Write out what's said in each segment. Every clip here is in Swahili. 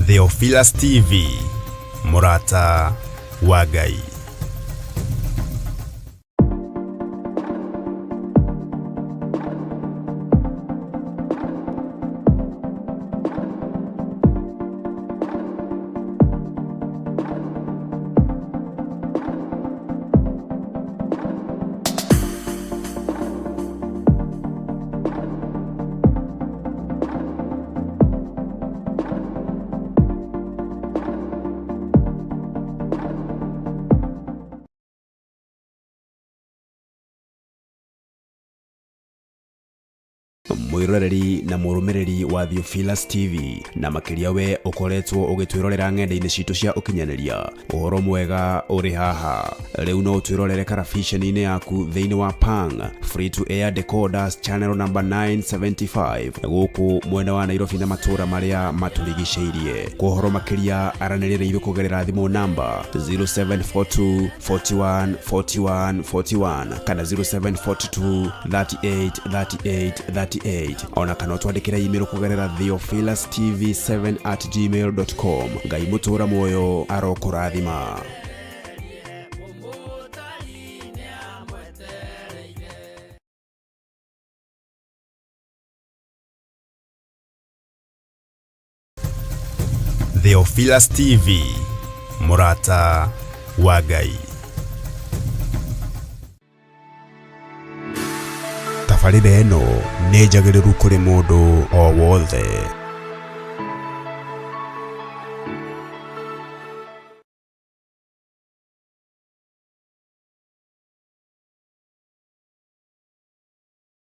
Theophilus TV, Murata wa Ngai. Mwiroreri na murumiriri wa Theophilus TV na makiria we ukoretwo ugitwirorera ng'enda-ini citu cia ukinyaniria uhoro mwega uri haha riu no twirorere karabiceni-ini yaku thiini wa Pang free to air decoders channel number 975 guku mwena wa Nairobi na matura maria maturigiceirie kuhoro makiria aranirire iru kugerera thimu namba 0742 41 41 41 kana 0742 38 38 38 ona kana twandikira email kugerera theophilustv7@gmail.com. Ngai mutura moyo arokurathima. Theophilus TV, Murata wa Ngai. Tafarire eno nĩ njagĩrĩru kũrĩ mũndũ o wothe.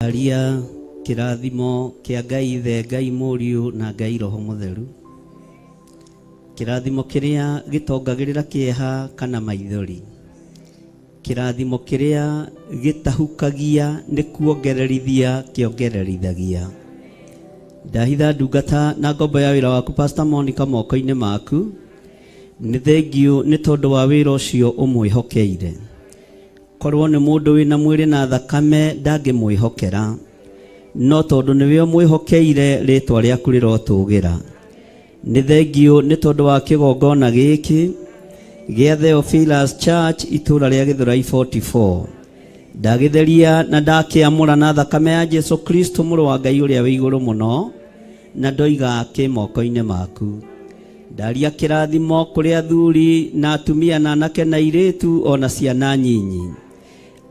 Aria kĩrathimo kĩa Ngai Ithe, Ngai Mũriũ na Ngai Roho Mũtheru. Kĩrathimo kĩrĩa gĩtongagĩrĩra kĩeha kana maithori. Kĩrathimo kĩrĩa gĩtahukagia nĩ kuongererithia kĩongererithagia. Ndahitha ndungata na ngombo ya wĩra waku Pastor Monica moko-inĩ maku. Nĩ thengiũ nĩ tondũ wa wĩra ũcio ũmwĩhokeire. Korwo nĩ mũndũ wĩna mwĩrĩ na thakame ndangĩmwĩhokera, no tondũ nĩwe ũmwĩhokeire rĩtwa rĩaku rĩrotũgĩra. Nĩ thengiũ nĩ tondũ wa kĩgongona gĩkĩ gĩa Theophilus Church itũra rĩa Gĩthũrai 44. Ndagĩtheria na ndakĩamũra na thakame ya Jesu Kristo mũrũ wa Ngai ũrĩa wĩ igũrũ mũno, na ndoiga kĩ moko-inĩ maku. Ndaria kĩrathimo kũrĩ athuri na atumia na anake na airĩtu ona ciana nyinyi,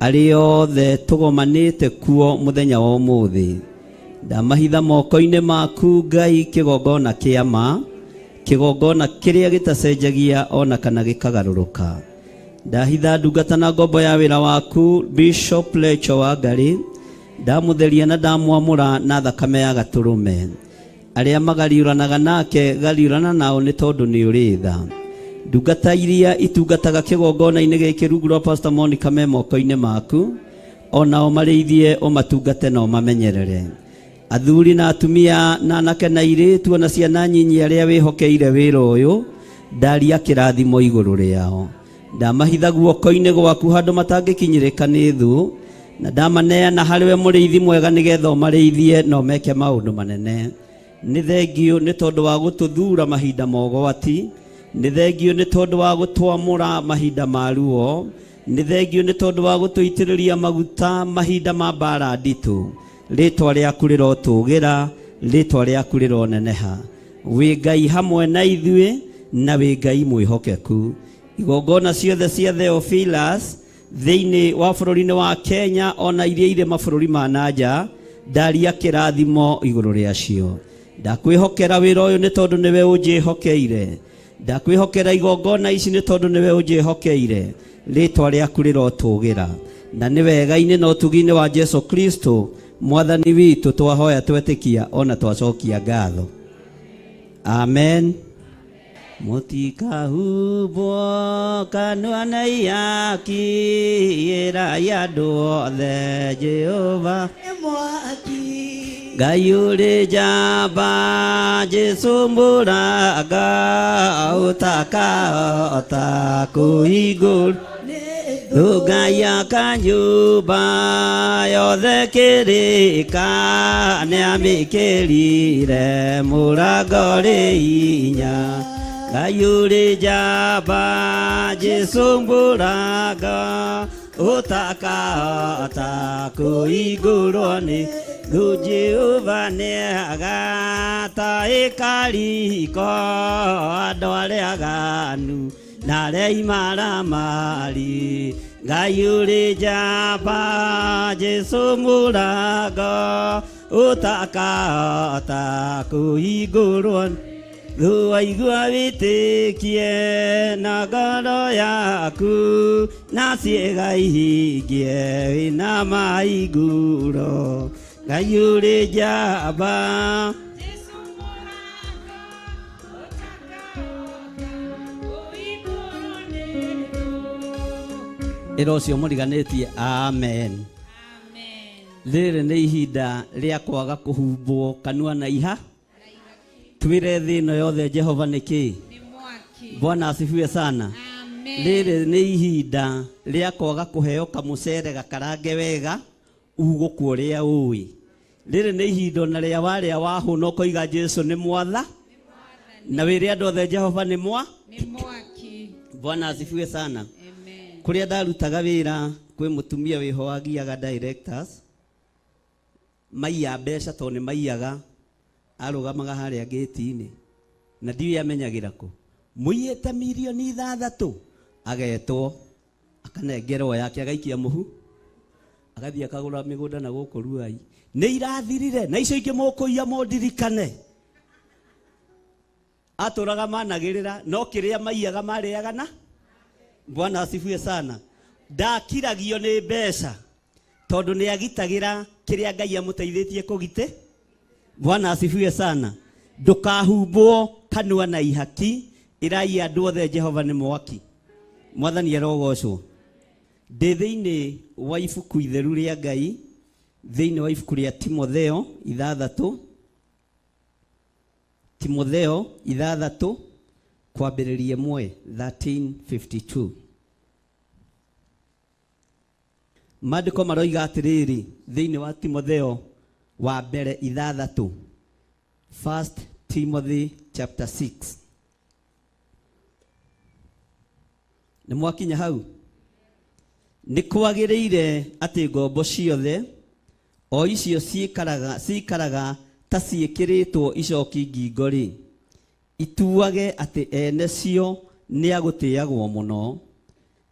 arĩ othe tũgomanĩte kuo mũthenya wa ũmũthĩ. Ndamahitha moko-inĩ maku Ngai kĩgongona kĩa ma, kĩgongona kĩrĩa gĩtacenjagia ona kana gĩkagarũrũka. Ndahitha ndungata na ngombo ya wĩra waku Bishop Lecho wa Ngarĩ, ndamũtheria na ndamwamũra na thakame ya gatũrũme. Arĩa magariũranaga nake gariũrana nao nĩ tondũ nĩ ũrĩ tha. Ndungata iria itungataga kĩgongona-inĩ gĩkĩ rungu rwa Pastor Monica me moko-inĩ maku, onao marĩithie ũmatungate na ũmamenyerere. Athuri na atumia na anake na airĩtu ona ciana nyinyi arĩa wĩhokeire wĩra ũyũ, ndaria kĩrathimo igũrũ rĩao. Ndamahitha guoko-inĩ gwaku handũ matangĩkinyĩrĩka nĩ thũ, na ndamaneana harĩwe mũrĩithi mwega nĩgetha ũmarĩithie na ũmeke maũndũ manene. Nĩ thengiũ nĩ tondũ wa gũtũthura mahinda ma ũgwati. Nĩ thengiũ nĩ tondũ wa gũtwamũra mahinda ma ruo. Nĩ thengiũ nĩ tondũ wa gũtũitĩrĩria maguta mahinda ma mbara nditũ. Rĩtwa rĩaku rĩrotũgĩra, rĩtwa rĩaku rĩroneneha. Wĩ Ngai hamwe na ithuĩ na wĩ Ngai mwĩhokeku. Igongona ciothe cia Theophilus thĩinĩ wa bũrũri-inĩ wa Kenya ona iria irĩ mabũrũri ma nanja, ndaria kĩrathimo igũrũ rĩacio. Ndakwĩhokera wĩra ũyũ nĩ tondũ nĩwe ũnjĩhokeire. Ndakwĩhokera igongona ici nĩ tondũ nĩwe ũnjĩhokeire. Rĩtwa rĩaku rĩrotũgĩra. Na nĩ wega-inĩ na ũtugi-inĩ wa Jesu Kristo Mwathani witũ twahoya twetĩkia ona twacokia ngatho. Amen. Mũtikahubwo kanua-inĩ yakĩra ya andũ othe Jehova nĩ mwaki. Ngai ũrĩ njamba Jesu mũranga ũtakahota kũhingũra. Nĩ Ugaya kanjuba yothe kirika niamikirire murago rinya Gayuri jaba Jesu murago utakata kuiguroni Jehova niagata ikariko andũ arĩa aganu na arĩa imaramari Ngai ũrĩ njamba Jesu mũrango ũtakahota kũhingũrwo Thu waigua wĩtĩkie na ngoro yaku na ciĩga ihingie wĩna mahingũro Ngai ũrĩ njamba Ĩra ũcio mũriganĩtie amen. Rĩrĩ nĩ ihinda rĩa kwaga kũhumbwo kanua na iha twĩre thĩ ĩno yothe Jehova nĩkĩ Bwana asifiwe sana. Rĩrĩ nĩ ihinda rĩa kwaga kũheo kamũcere gakarange wega ugũkũ ũrĩa ũĩ. Rĩrĩ nĩ ihinda na rĩa warĩa wahũna ũkoiga Jesu nĩ mwatha na wĩre andũ othe Jehova nĩ mwaki. Bwana asifiwe sana. Kuria ndarutaga wĩra kwĩ mũtumia wĩho wagiaga directors maiya mbeca to nĩ maiyaga arũgamaga harĩa gate-inĩ na ndiũ amenyagĩra kũ mũiyĩte milioni 6 agetwo akanengerwo yake agaikia mũhu agathiĩ akagũra mĩgũnda na gũkũ Ruai nĩ irathirire na icio ingĩ mũkũiya mũndirikane atũraga managĩrĩra no kĩrĩa maiyaga marĩaga na Bwana asifiwe sana. Ndakiragio nĩ mbeca tondũ nĩ agitagĩra kĩrĩa Ngai amũteithĩtie kũgite. Bwana asifiwe sana. Ndũkahumbwo kanua na ihaki irai andũ othe Jehova nĩ mwaki. Mwathani arogocwo. Ndĩ thĩinĩ wa ibuku itheru rĩa Ngai thĩinĩ wa ibuku rĩa Timotheo 6 Timotheo 6 kwambĩrĩria 13:52 Maandĩko maroiga atĩrĩrĩ thĩinĩ wa Timotheo wa mbere 6 1 Timothy chapter 6 nĩ mwakinya hau nĩ kwagĩrĩire atĩ ngombo ciothe o icio ciikaraga ta ciĩkĩrĩtwo icoki ngingo rĩ ituage atĩ ene cio nĩ agũtĩagwo mũno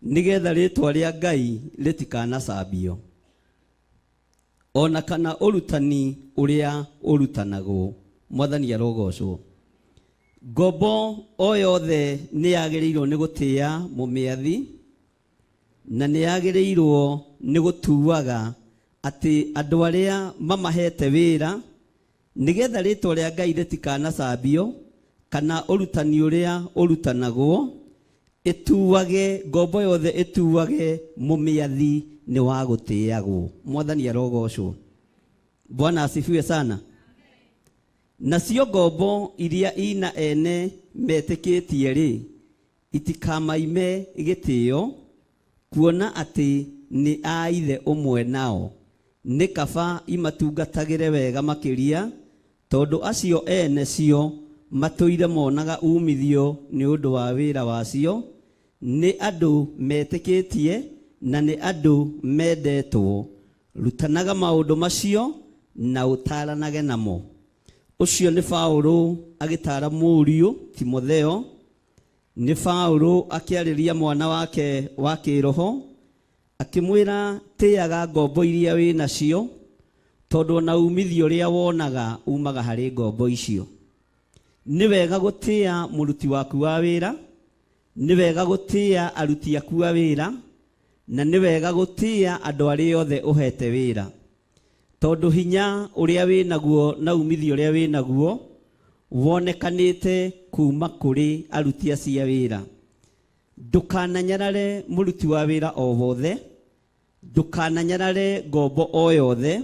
nigetha rĩtwa rĩa Ngai rĩtikanacambio ona kana ũrutani ũrĩa ũrutanagwo. Mwathani arogocwo. Ngombo o yothe nĩ yagĩrĩirwo nĩ gũtĩa mũmĩathi na nĩ yagĩrĩirwo nĩ gũtuaga atĩ andũ arĩa mamahete wĩra nigetha rĩtwa rĩa Ngai rĩtikanacambio kana ũrutani ũrĩa ũrutanagwo ituage ngombo yothe ituage mũmĩathi nĩ wa gũtĩagwo. Mwathani arogocwo. Bwana asifiwe sana. Nacio ngombo iria ina ene metĩkĩtie rĩ itikamaime gĩtĩo kuona atĩ nĩ a ithe ũmwe nao nĩ kaba imatungatagĩre wega makĩria tondũ acio ene cio matũire monaga umithio nĩ ũndũ wa wĩra wacio nĩ andũ metĩkĩtie na nĩ andũ mendetwo. Rutanaga maũndũ macio na ũtaranage namo. Ũcio nĩ Paulo agĩtara mũriũ Timotheo. Nĩ Paulo akĩarĩria mwana wake wa kĩroho akĩmwĩra tĩaga ngombo iria wĩ nacio tondũ na umithio ũrĩa wonaga umaga harĩ ngombo icio. Nĩ wega gũtĩa mũruti waku wa wĩra, nĩ wega gũtĩa aruti aku a wĩra na nĩ wega gũtĩa andũ arĩa othe ũhete wĩra tondũ hinya ũrĩa wĩ naguo na umithio ũrĩa wĩ naguo wonekanĩte kuma kũrĩ aruti acio a wĩra. Ndũkananyarare mũruti wa wĩra o wothe, ndũkananyarare ngombo o yothe,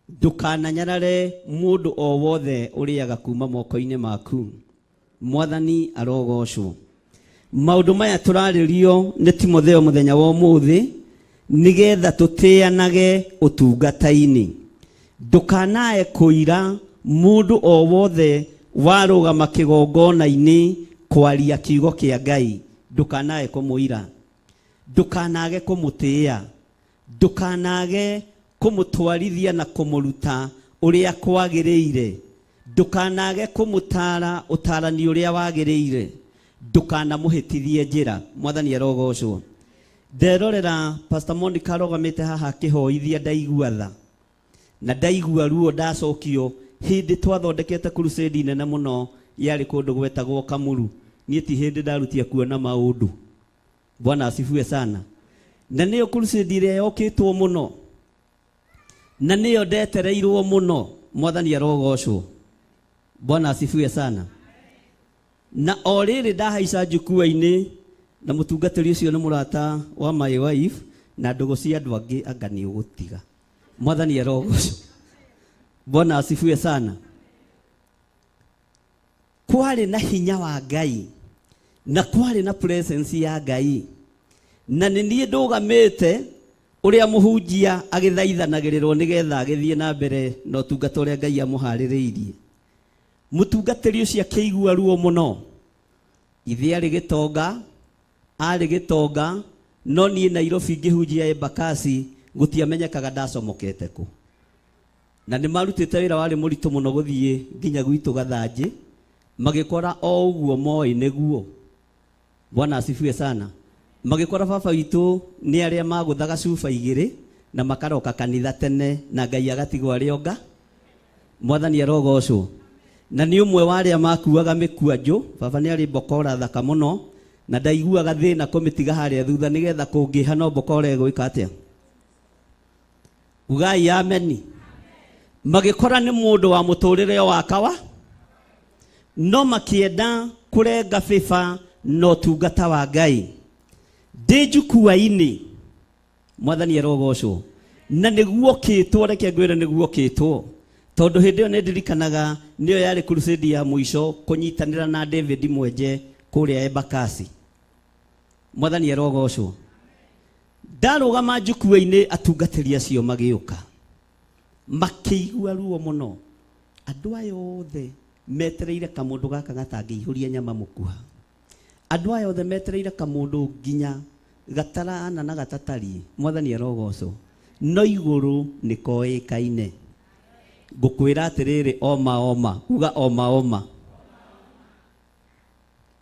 ndũkananyarare mũndũ o wothe ũrĩaga kuma moko-inĩ maku. Mwathani arogocwo. maundu maya turaririo ni Timotheo muthenya wa umuthi nigetha tutianage utungata-ini. Ndukanae kuira mundu o wothe warugama kigongona-ini kwaria kiugo kia Ngai. Ndukanae kumuira, ndukanage kumutia, ndukanage kumutwarithia na kumuruta uria kwagiriire, ndukanage kumutara utarani uria wagiriire, ndukanamuhitithie njira. Mwathani arogocwo. Nderorera Pastor Monica arogamite haha kihoithia ndaigua tha na ndaigua ruo ndacokio hindi twathondekete crusade nene muno yari kundu gwetagwo Kamuru. Nie ti hindi ndarutia kuona maundu. Bwana asifiwe sana. Na niyo crusade iria yokitwo muno na niyo ndetereirwo muno. Mwathani arogocwo. Bwana asifiwe sana. Na oriri ndahaica njukua-ini na mutungatiri ucio ni murata wa my wife na ndugu cia andu angi anga ni ugutiga. Mwathani arogocwo. Bwana asifiwe sana. Kwari na hinya wa Ngai na kwari na presence ya Ngai na ni ndugamite uria muhunjia agithaithanagirirwo nigetha agithie na mbere no tungata uria Ngai amuhaririirie. Mutungatiri ucio akigua ruo muno. Ithe ari gitonga no nie Nairobi ngihunjia Embakasi gutiamenyekaga ndacomokete ku. Na ni marutite wira wari muritu muno guthie nginya gwitu Gathanji magikora o uguo moi neguo. Bwana asifiwe sana. Magikora baba witu ni aria maguthaga cuba igiri na makaroka kanitha tene na Ngai agatigwo arionga. Mwathani arogocwo. Na ni umwe waria makuaga mikuanju. Baba ni ari bokora thaka muno na ndaiguaga thina kumitiga haria thutha nigetha kungiha no bokora egwika atia. Ugai ameni. Magikora ni mundu wa muturire wa kawa no makienda kurenga biba no tungata wa Ngai. Ndijukua-ini. Mwathani arogocwo. Na niguo kitwo reke ngwire niguo kitwo. Tondu hindi yo nindirikanaga niyo yari crusade ya mwisho kunyitanira na David Mwenje kuria Embakasi. Mwathani arogocwo. Ndarugama njukua-ini atungatiri acio magiuka. Makiigua ruo muno. Andu aya othe metereire kamundu gaka gatangiihuria nyama mukuha. Andu aya othe metereire kamundu nginya gatarana na gatatari. Mwathani arogocwo. No iguru ni koikaine. Ngukwira atiriri oma uga oma.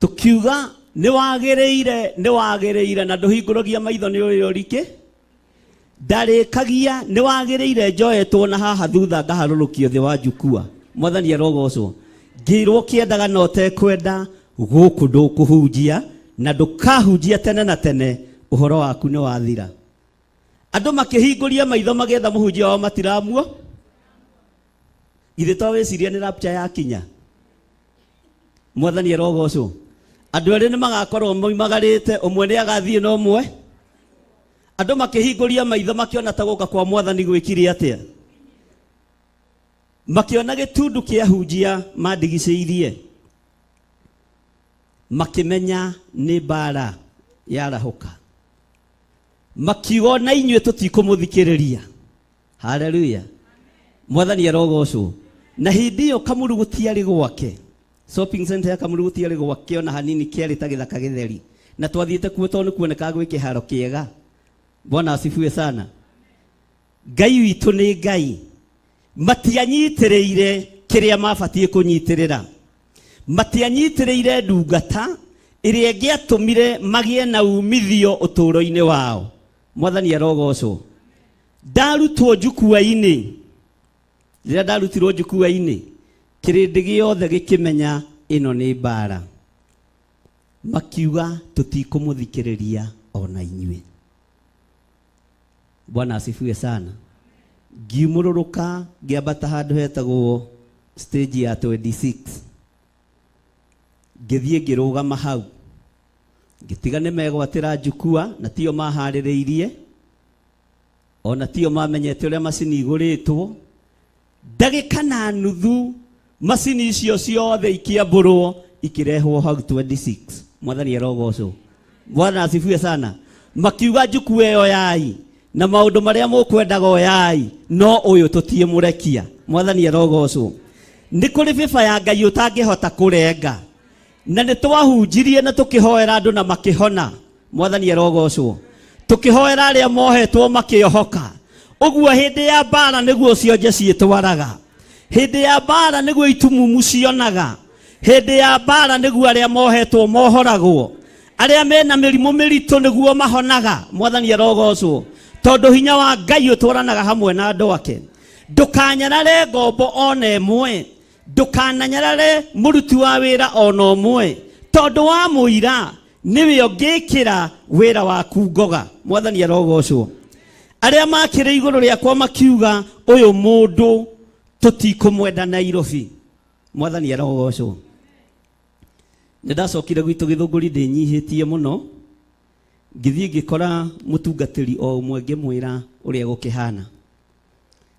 Tukiuga ni wagiriire na nduhinguragia maitho ni uyo rike. Ndarikagia ni wagiriire njoetwo na haha thutha ngaharurukio thi wa njukua. Mwathani arogocwo. Ngirwo kiendaga no tekwenda guku ndukuhunjia na ndukahunjia tene na tene uhoro waku ni wathira. Andu makihinguria maitho magetha muhunjia wa matiramuo. Ithe taweciria ni rapture ya kinya. Mwathani arogocwo. Andu eri ni magakorwo moimagarite umwe ni agathie no umwe. Andu makihinguria maitho makiona ta guka kwa Mwathani gwikire atia. Makiona gitundu kia hunjia mandigiceirie. Makimenya ni bara yarahuka. Makiuga na inyue tutikumuthikiriria. Haleluya. Mwathani arogocwo. Na hindi yo Kamuru gutiari gwake. Shopping center ya Kamuru gutiari gwake ona hanini kiari ta githaka githeri. Na twathiite kuo tonu kuoneka gwi kiharo kiega. Bwana asifiwe sana. Ngai witu ni Ngai. Matianyitireire kiria mabatie kunyitirira. Matianyitireire ndungata iria ngiatumire magie na umithio uturo-ini wao. Mwathani arogocwo. Ndarutwo njukua-ini. Rĩrĩa ndarutirwo njukua-ini kĩrĩndĩ gĩothe gĩkĩmenya ĩno nĩ mbara. Makiuga tũtikũmũthikĩrĩria ona inyuĩ. Bwana asifiwe sana. Ngiumũrũrũka ngĩambata handũ hetagwo stage ya 26. Ngĩthiĩ ngĩrũgama hau. Ngĩtiga nĩ megwatĩra njukua na tio maharĩrĩirie. Ona tio mamenyete ũrĩa macini igũrĩtwo. Ndagĩka na nuthu macini icio ciothe ikiambũrwo ikirehwo hau 26. Mwathani arogocwo. Bwana asifiwe sana. Makiuga njukue yo yai na maundu maria mukwendaga oyai no uyu tutie murekia. Mwathani arogocwo. Ni kuri biba ya Ngai utangihota kurenga na ni twahunjirie na tukihoera andu na makihona. Mwathani arogocwo. Tukihoera aria mohetwo makiohoka. Uguo hindi ya bara niguo cionje ciitwaraga. Hindi ya bara niguo itumumu cionaga. Hindi ya bara niguo aria mohetwo mohoragwo. Aria mena mirimu miritu niguo mahonaga. Mwathani arogocwo. Tondu hinya wa Ngai utwaranaga hamwe na andu ake. Ndukanyarare ngombo ona imwe. Ndukananyarare muruti wa wira ona umwe. Tondu wa muira niwe ungikira wira waku ngoga. Mwathani arogocwo. Aria makire iguru riakwa makiuga uyu mundu tutikumwenda Nairobi. Mwathani arogocwo. Ndacokire gwitu Githunguri ndinyihitie muno. Ngithie ngikora mutungatiri o umwe ngimwira uria gukihana.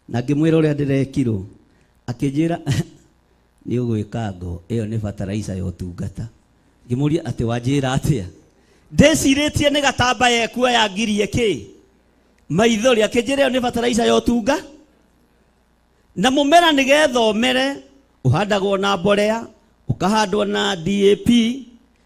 Na ngimwira uria ndirekirwo. Akinjira ni ugwikango iyo ni fertilizer yo tungata. Ngimuria ati wanjira atia. Ndeciritie ni gatamba yekua ya ngiri eki. Maithori akinjira iyo ni fertilizer yo tunga. Na mumera nigethomere uhandagwo na mborea, ukahandwo na DAP,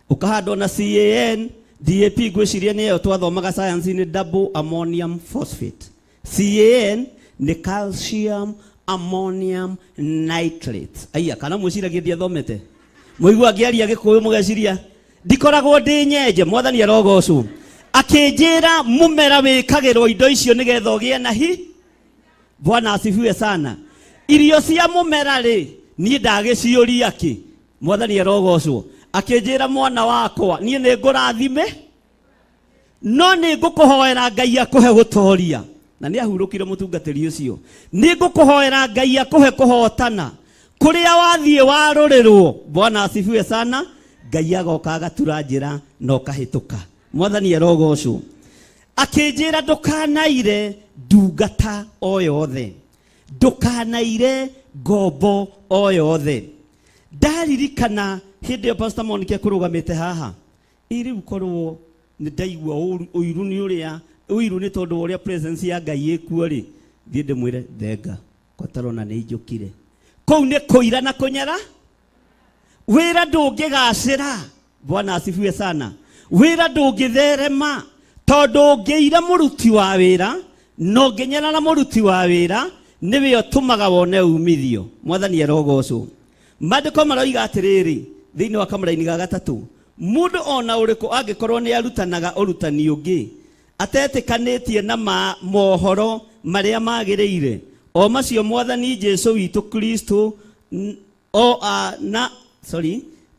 ukahandwo na CAN. DAP gwiciria niyo twathomaga science ni double ammonium phosphate. CAN ni calcium ammonium nitrate. Aya kana mwiciragia thiathomete. Muigua ngiaria Gikuyu mugeciria ndikoragwo ndi nyenje. Mwathani arogocwo. Akinjira mumera wikagirwo indo icio nigetha ugie na hi. Bwana asifiwe sana. Irio cia mumera ri ni ndagiciuria ki. Mwathani arogocwo. Akinjira mwana wakwa nie ni ngurathime no ni ngukuhoera Ngai akuhe gutoria. Na ni ahurukire mutungatiri ucio. Ni ngukuhoera Ngai akuhe kuhotana kuria wathie warurirwo. Bwana asifiwe sana. Ngai agoka agatura njira no kahituka. Mwathani arogocwo. Akinjira ndukanaire ndungata o yothe. Ndukanaire ngombo o yothe. Ndaririkana hindi ya Pastor Monica kurugamite haha. Iri ukorwo ni ndaigua uiru ni uria uiru ni tondu uria presence ya Ngai ekuo ri thie ndimwire thenga kwatarona ni njukire. Kou ni kuira na kunyara. Wira ndungigacira. Bwana asifiwe sana. Wira ndungitherema tondu ngiira muruti wa wira no nginyara na muruti wa wira niwe utumaga wone umithio. Mwathani arogocwo. Maandiko maroiga atiriri thiini wa kamaraini ga gatatu. Mundu ona uriku angikorwo ni arutanaga urutani ungi atetĩkanĩtie na mohoro maria magĩrĩire o macio Mwathani Jesu witu Kristo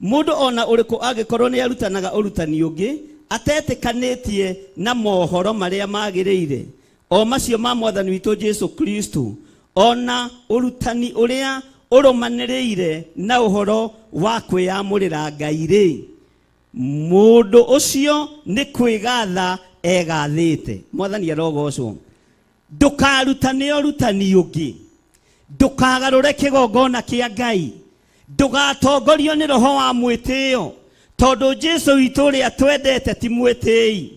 mundu ona uriku angikorwo ni arutanaga urutani ungi atetĩkanĩtie na mohoro maria magĩrĩire o macio ma Mwathani witu Jesu Kristo ona urutani uria urumanĩrĩire na uhoro wa kwĩyamũrĩra Ngai rĩ mundu ucio ni kwigatha egathĩte. Mwathani arogocwo. Ndukarutane urutani ungi. Ndukagarũre kĩgongona kĩa Ngai. Ndugatongorio ni roho wa mwĩtĩo tondu Jesu witũ ũrĩa twendete ti mwĩtĩi.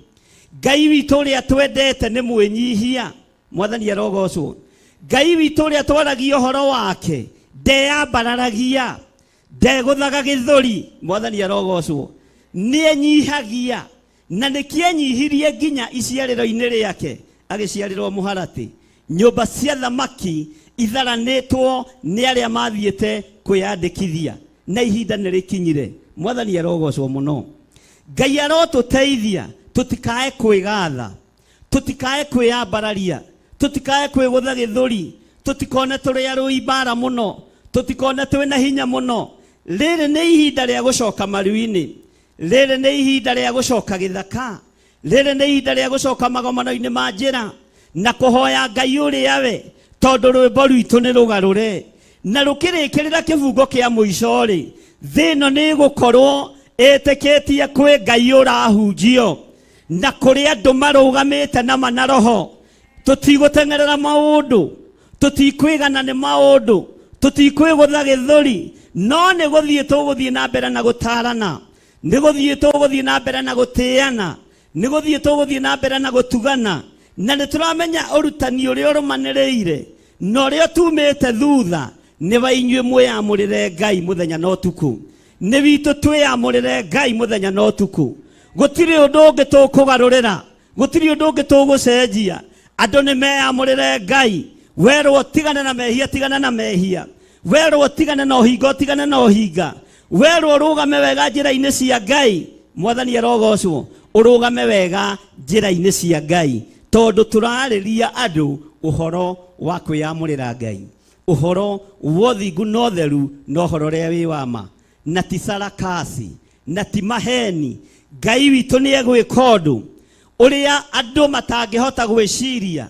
Ngai witũ ũrĩa twendete ni mwĩnyihia. Mwathani arogocwo. Ngai witũ ũrĩa twaragia ũhoro wake ndeyambararagia ndegũthaga gĩthũri. Mwathani arogocwo. Nienyihagia na nikienyihirie nginya iciarĩro-inĩ rĩake agĩciarĩrwo mũharatĩ. Nyũmba cia thamaki itharanĩtwo nĩ arĩa mathiĩte kwĩyandĩkithia na ihinda nĩrĩkinyire. Mwathani arogocwo mũno. Ngai arotũteithia tũtikae kwĩgatha, tũtikae kwĩyambararia, tũtikae kwĩgũtha gĩthũri, tũtikone tũrĩ arũi mbara mũno, tũtikone twĩna hinya mũno. Rĩrĩ nĩ ihinda rĩa gũcoka maru-inĩ. Rĩrĩ nĩ ihinda rĩa gũcoka gĩthaka. Rĩrĩ nĩ ihinda rĩa gũcoka magomano-inĩ ma njĩra na kũhoya Ngai ũrĩa we tondu rwĩmbo rwitũ nĩ rũgarũre na rũkĩrĩkĩrĩra kĩbungo kĩa mũico rĩ thĩ ĩno nĩ gũkorwo ĩtĩkĩtie kwĩ Ngai ũrahunjio na kũrĩ andũ marũgamĩte na manaroho. Tũtigũteng'erera maũndũ, tũtikwĩgana nĩ maũndũ, tũtikwĩgũtha gĩthũri, no nĩ gũthiĩ tũgũthiĩ na mbere na gũtarana. niguthie tuguthie na mbere na gutiana, niguthie tuguthie na mbere na gutugana, na nituramenya urutani uria urumaniriire na uria tumite thutha ni ba inyue mwiyamurire Ngai muthenya na utuku, ni witu twiyamurire Ngai muthenya na utuku. Gutiri undu ungi tukugarurira, gutiri undu ungi tugucenjia. Andu ni meyamurire Ngai, werwo tigana na mehia, tigana na mehia, werwo tigana na uhinga, tigana na uhinga, werwo rugame wega njira-ini cia Ngai. Mwathani arogocwo, urugame wega njira-ini cia Ngai, tondu turariria andu uhoro wa kwiyamurira Ngai, uhoro wa uthingu na utheru na uhoro uria wi wama, na ti sarakasi na ti maheni. Ngai witu ni egwika undu uria andu matangihota gwiciria.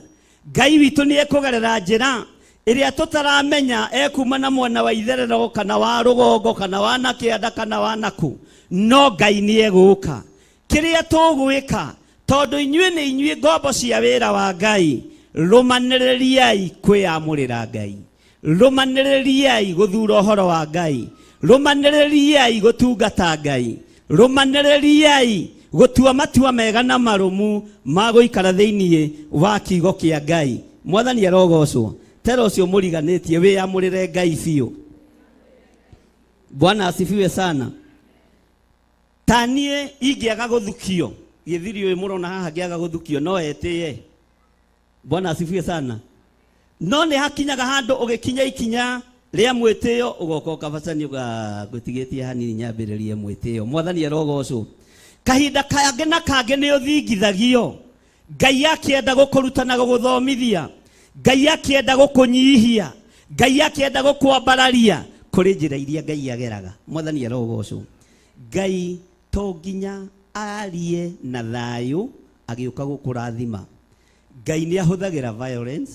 Ngai witu ni ekugerera njira iria tutaramenya ekuma na mwana wa itherero kana wa rugongo kana wa nakianda kana wa naku, no Ngai ni eguka. Kiria tugwika tondu inyue ni inyue ngombo cia wira wa Ngai, rumaniririai kwiyamurira Ngai, rumaniririai guthura uhoro wa Ngai, rumaniririai gutungata Ngai, rumaniririai gutua matua mega na marumu ma guikara thiini wa kiugo kia Ngai. Mwathani arogocwo. Tera ucio muriganitie wiyamurire Ngai biu. Bwana asifiwe sana. Tanie ingiaga guthukio, githirio murona haha ngiaga guthukio no etie. Bwana asifiwe sana. No ni hakinyaga handu ugikinya ikinya ria mwitio ugoka ukabacani gutigitie hanini nyambiririe mwitio. Mwathani arogocwo. Kahinda kange na kange ni uthingithagio. Ngai akienda gukurutana guguthomithia, Ngai akienda gukunyihia, Ngai akienda gukwambararia kuri njira iria Ngai ageraga. Mwathani arogocwo. Ngai to nginya arie na thayu agiuka gukurathima. Ngai ni ahuthagira violence,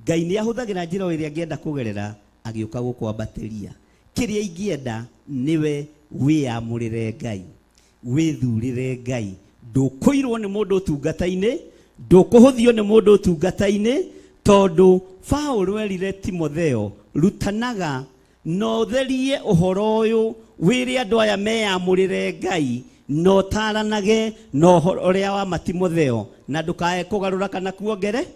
Ngai ni ahuthagira njira iria ngienda kugerera agiuka gukwambatiria. Kiria ingienda niwe wiyamurire Ngai, withurire Ngai. Ndukuirwo ni mundu utungata-ini, ndukuhuthio ni mundu utungata-ini, tondu Paulo werire Timotheo, rutanaga no therie uhoro uyu wire andu aya meyamurire Ngai, no taranage no uria wa Timotheo, na ndukae kugarura kana kuongere.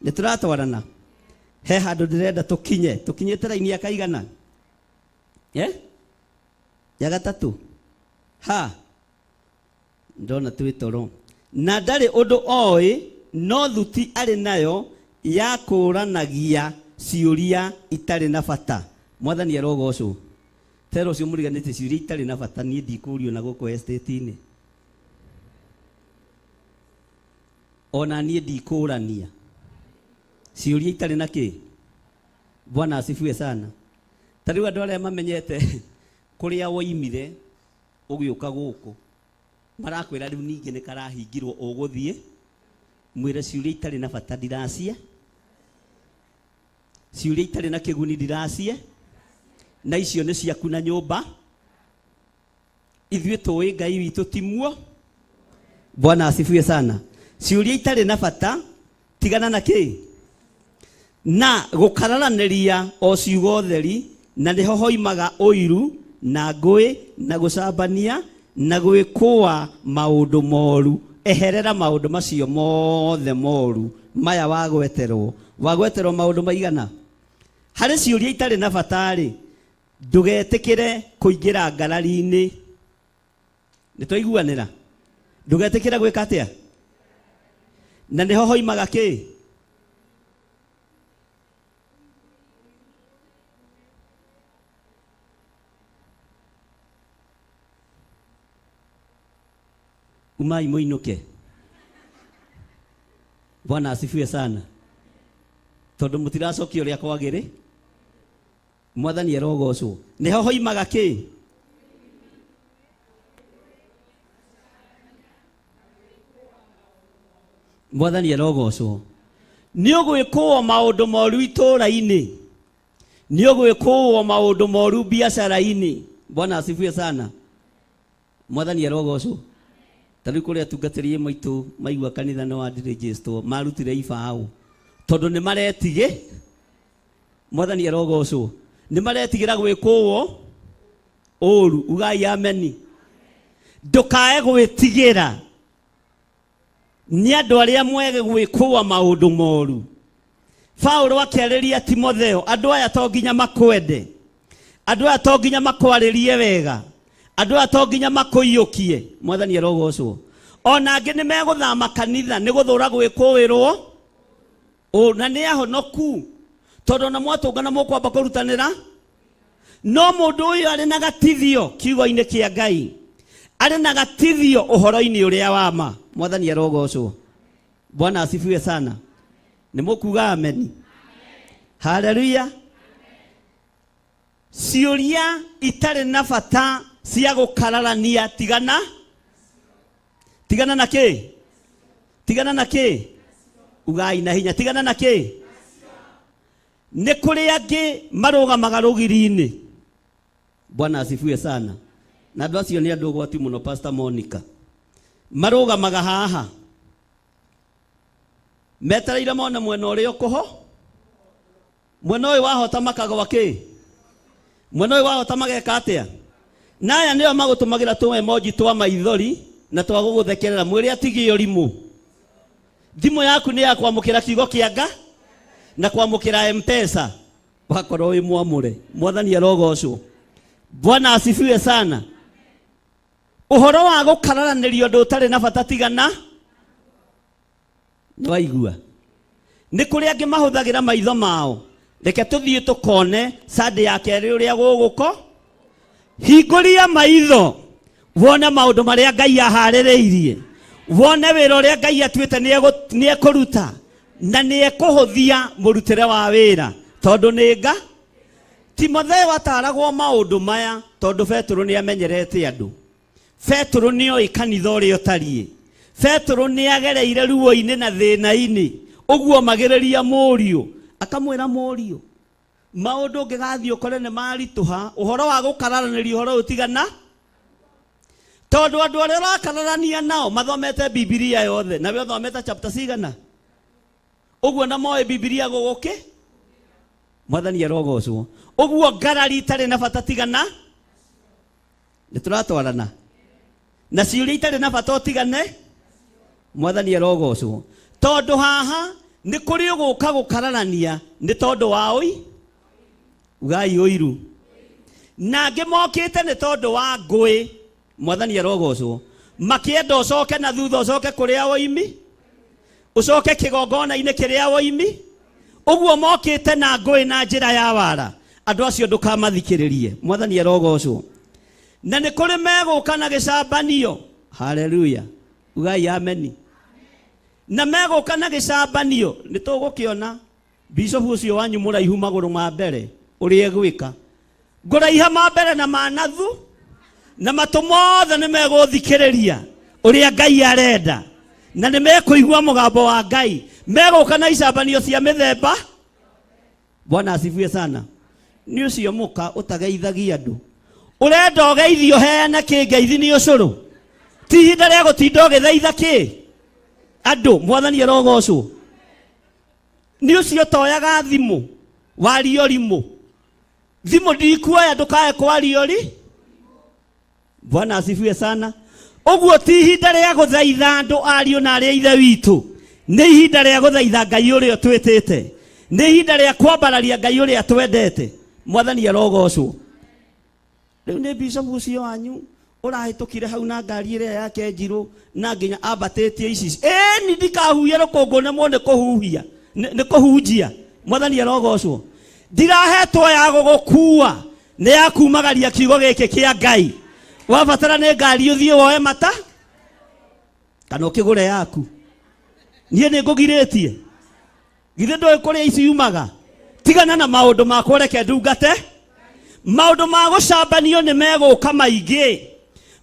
Ni turatwarana he handu ndirenda tukinye teraini akaigana ya gatatu ha ndona twitoro na ndari undu oi no thuti ari nayo ya kuranagia ciuria itari na bata. Mwathani arogocwo. Tero cio muriganite ciuria itari na bata ni ndikurio na guko estate-ini, ona ni ndikurania ciuria itari na ki. Bwana asifiwe sana. Tariu andu aria mamenyete kuria woimire ugiuka guku marakwira riu ningi ni karahingirwo uguthie mwire ciuria itari na bata ndiracie, ciuria itari na kiguni ndiracie, na icio ni ciaku na nyumba. Ithuĩ tũĩ Ngai witũ timuo. Bwana asifiwe sana. Ciuria itari na bata tigana na ki na gukararaniria o ciugo theri, na niho hoimaga uiru na ngui na gucambania na gwikua maundu moru. Eherera maundu macio mothe moru maya wagweterwo maundu maigana. Hari ciuria itari na bata ri ndugetikire kuingira ngarari-ini. Nitwaiguanira. Ndugetikire gwika atia na niho hoimaga ki umai muinuke. Bwana asifiwe sana. Tondu mutiracokia uria kwagiri. Mwathani arogocwo. Niho hoimaga ki Mwathani arogocwo. Ni ugwikwo maundu moru itura-ini, ni ugwikwo maundu moru biacara-ini. Bwana asifiwe sana. Mwathani arogocwo. Tariu kuria tungatĩrie maitu maigua kanitha no andirĩjĩstwo marutire ibao tondu ni maretige. Mwathani arogocwo. Ni maretigira gwĩkwo ũru. Ugai ameni. ndukae gwĩtigĩra nĩ andũ arĩa mwege gwĩkũa maũndũ moru. Paulo akĩarĩria Timotheo, andũ aya to nginya makwende, andũ aya to nginya makwarĩrie wega, andũ aya to nginya makũiyũkie. Mwathani arogocwo. Ona angĩ nĩ megũthama kanitha nĩ gũthũra gwĩkũĩrwo na nĩ ahonoku, tondũ na mwatũngana mũkwamba kũrutanĩra. No mũndũ ũyũ arĩ na gatithio kiugo-inĩ kĩa Ngai, arĩ na gatithio ũhoro-inĩ ũrĩa wa ma. Mwathani arogocwo. Bwana asifiwe sana. Nĩ mũkuga ameni? Haleluya. Ciũria itarĩ na bata cia gũkararania tigana. Tigana na kĩ? Tigana na kĩ? Ugai na hinya. Tigana na kĩ? Nĩ kũrĩ angĩ marũgamaga rũgiri-inĩ. Bwana asifiwe sana. Na andũ acio nĩ andũ ũgwati mũno, Pastor Monica. Marũgamaga haha, metereire mone mwena ũrĩa ũkũho. Mwena ũyũ wahota makagwa kĩ? Mwena ũyũ wahota mageka atĩa? Na aya nĩo magũtũmagĩra tũ emoji twa maithori na twa gũgũthekerera. Mwĩre atige ũrimũ. Thimũ yaku nĩ ya kwamũkĩra kiugo kĩa Ngai na kwamũkĩra M-Pesa. Wakorwo wĩ mwamũre. Mwathani arogocwo. Bwana asifiwe sana. Ũhoro wa gũkararanĩrio ũndũ ũtarĩ na bata tigana. Nĩwaigua? Nĩ kũrĩ angĩ mahũthagĩra maitho mao. Reke tũthiĩ tũkone Sunday ya kerĩ ũrĩa gũgũko. Hingũria maitho wone maũndũ marĩa Ngai aharĩrĩirie, wone wĩra ũrĩa Ngai atuĩte nĩ ekũruta na nĩ ekũhũthia mũrutĩre wa wĩra, tondũ nĩ Nga. Timotheo ataragwo maũndũ maya tondũ Petro nĩ amenyerete andũ. Petro nĩ oĩ kanitha ũrĩa ũtariĩ. Petro nĩ agereire ruo-inĩ na thĩna-inĩ, ũguo magĩrĩria mũriũ, akamwĩra mũriũ, maũndũ ũngĩgathiĩ ũkore nĩ maritũha, ũhoro wa gũkararanĩria ũhoro ũtigana. Tondũ andũ arĩa ũrakararania nao mathomete Biblia yothe, na we ũthomete chapter cigana? Ũguo na moe Biblia gũgũkĩ? Mwathani arogocwo. Ũguo ngarari itarĩ na bata tigana. Nĩ tũratwarana. Na ciũria itarĩ na bata ũtigane. Mwathani arogocwo. Tondũ haha nĩ kũrĩ ũgũka gũkararania nĩ tondũ wa ugai ũiru. Na angĩ mokĩte nĩ tondũ wa ngũĩ. Mwathani arogocwo. Makĩenda ũcoke na thutha ũcoke kũrĩa woimi, ũcoke kĩgongona-inĩ kĩrĩa woimi. Ũguo mokĩte na ngũĩ na njĩra ya wara. Andũ acio ndũkamathikĩrĩrie. Mwathani arogocwo. Na nĩ kũrĩ megũka na gĩcambanio. Haleluya. Ugai ameni. Na megũka na gĩcambanio. Nĩ tũgũkĩona bishop ũcio wanyu mũraihu magũrũ ma mbere ũrĩa egwĩka. Ngũraiha ma mbere na manathu na matũ mothe nĩ megũthikĩrĩria ũrĩa Ngai arenda. Na nĩ mekũigua mũgambo wa Ngai. Megũka na icambanio cia mĩthemba. Bwana asifiwe sana. Nĩ ũcio mũka ũtageithagia andũ. Ũrenda ũgeithio heana kĩ ngeithi nĩ ũcũrũ. Ti ihinda rĩa gũtinda ũgĩthaitha kĩ andũ. Mwathani arogocwo. Nĩ ũcio toyaga thimũ wario rimũ. Thimũ ndikuoya ndũkae kwario ri. Bwana asifiwe sana. Ũguo ti ihinda rĩa gũthaitha andũ ariũ na arĩa ithe witũ. Nĩ ihinda rĩa gũthaitha Ngai ũrĩa twĩtĩte. Nĩ ihinda rĩa kwambararia Ngai ũrĩa twendete. Mwathani arogocwo. Rĩu nĩ bishop ũcio wanyu ũrahĩtũkire hau na ngari ĩrĩa yake njirũ na nginya ambatĩtie ici. Ni ndikahuhia rũkũngũ nĩmo nĩ kũhuhia. Nĩ kũhunjia. Mwathani arogocwo. Ndirahetwo ya gũgũkua, nĩ ya kumagaria kiugo gĩkĩ kĩa Ngai. Wabatara nĩ ngari ũthiĩ woe mata kana ũkĩgũre yaku. Niĩ nĩ ngũgirĩtie. Githĩ ndũĩ kũrĩa ici yumaga? Tigana na maũndũ makwa reke ndungate. Maũndũ ma gũcambanio nĩ megũka maingĩ.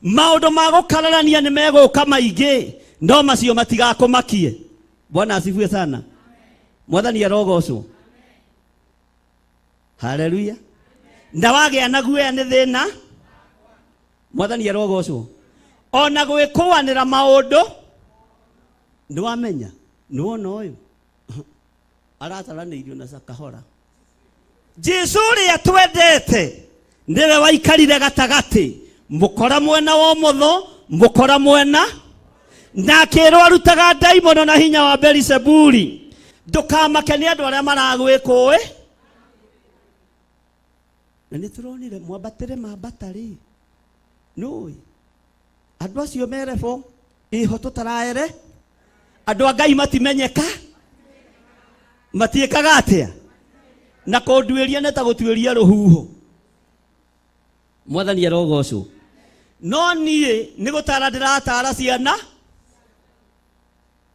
Maũndũ ma gũkararania nĩ megũka maingĩ. No macio matigakũmakie. Bwana asifiwe sana. Mwathani arogocwo. Haleluya. Na wagĩa na guoya nĩ thĩna. Mwathani arogocwo. Ona gwĩkũanĩra maũndũ. Nĩ wamenya. Nĩ wona ũyũ. Arataranĩirio na sakahora. Jesu ũrĩa twendete nĩwe waikarire gatagatĩ. Mũkora mwena wa ũmotho, mukora mwena na kero arutaga daimono na hinya wa Beelzebuli ndukamake ni andu aria maragwikũĩ na nĩ tũronire mwambatĩre mambatari nũĩ andũ acio merebo iho tũtaraere andũ a Ngai matimenyeka matiĩkaga atĩa na kũnduĩria nĩ ta gũtuĩria rũhuho. Mwathani arogocwo. No niĩ nĩ gũtara ndĩratara ciana.